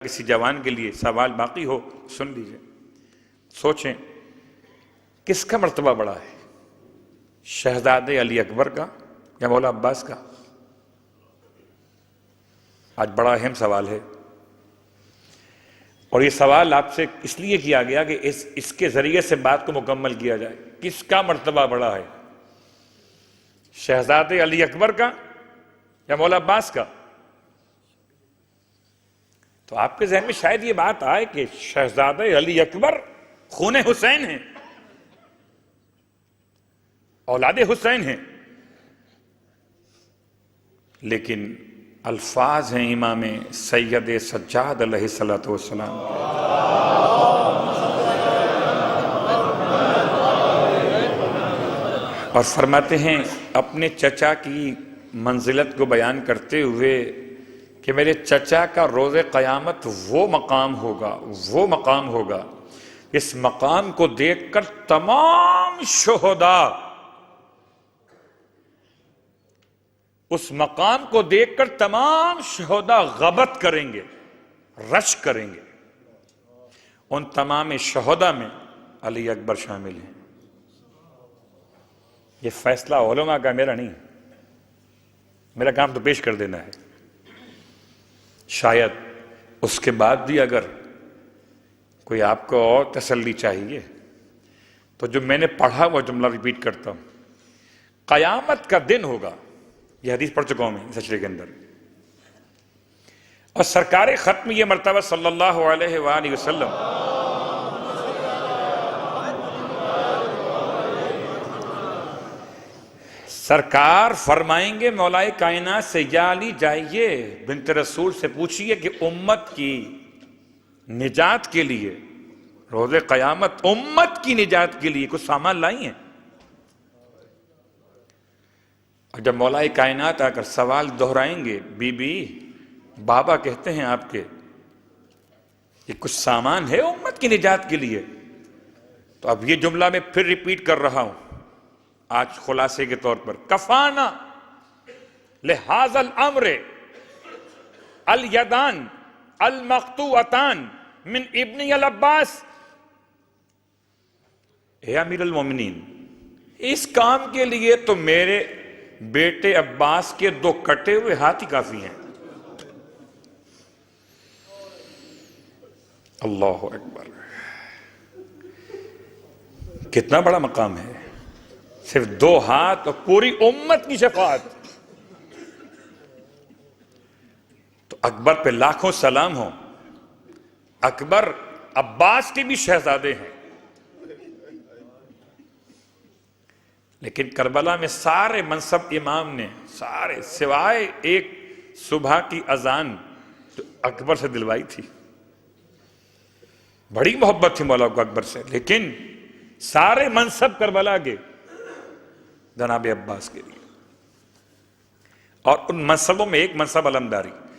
کسی جوان کے لیے سوال باقی ہو سن لیجئے، سوچیں کس کا مرتبہ بڑا ہے، شہزادے علی اکبر کا یا مولا عباس کا؟ آج بڑا اہم سوال ہے، اور یہ سوال آپ سے اس لیے کیا گیا کہ اس کے ذریعے سے بات کو مکمل کیا جائے۔ کس کا مرتبہ بڑا ہے، شہزادے علی اکبر کا یا مولا عباس کا؟ تو آپ کے ذہن میں شاید یہ بات آئے کہ شہزادے علی اکبر خون حسین ہیں، اولاد حسین ہیں، لیکن الفاظ ہیں امام سید سجاد علیہ السلام۔ اور فرماتے ہیں اپنے چچا کی منزلت کو بیان کرتے ہوئے کہ میرے چچا کا روز قیامت وہ مقام ہوگا اس مقام کو دیکھ کر تمام شہداء غبط کریں گے، رش کریں گے۔ ان تمام شہداء میں علی اکبر شامل ہیں۔ یہ فیصلہ علماء کا، میرا نہیں، میرا کام تو پیش کر دینا ہے۔ شاید اس کے بعد بھی اگر کوئی آپ کو اور تسلی چاہیے تو جو میں نے پڑھا وہ جملہ ریپیٹ کرتا ہوں، قیامت کا دن ہوگا، یہ حدیث پڑھ چکا ہوں میں اس اشرے کے اندر، اور سرکار ختم یہ مرتبہ صلی اللہ علیہ وآلہ وسلم سرکار فرمائیں گے مولا کائنات سے، یا علی جائیے بنت رسول سے پوچھئے کہ امت کی نجات کے لیے، روز قیامت امت کی نجات کے لیے کچھ سامان لائی ہیں؟ اور جب مولا کائنات آ کر سوال دہرائیں گے، بی بی بابا کہتے ہیں آپ کے کہ کچھ سامان ہے امت کی نجات کے لیے، تو اب یہ جملہ میں پھر ریپیٹ کر رہا ہوں آج خلاصے کے طور پر، کفانا لہذا الامر الیدان المقطوعتان من ابن العباس۔ اے امیر المومنین، اس کام کے لیے تو میرے بیٹے عباس کے 2 کٹے ہوئے ہاتھ ہی کافی ہیں۔ اللہ اکبر، کتنا بڑا مقام ہے، صرف 2 ہاتھ اور پوری امت کی شفاعت۔ تو اکبر پہ لاکھوں سلام ہوں۔ اکبر عباس کے بھی شہزادے ہیں، لیکن کربلا میں سارے منصب امام نے، سارے سوائے ایک صبح کی اذان جو اکبر سے دلوائی تھی۔ بڑی محبت تھی مولا کو اکبر سے، لیکن سارے منصب کربلا کے جناب عباس کے لیے، اور ان منصبوں میں ایک منصب علمداری۔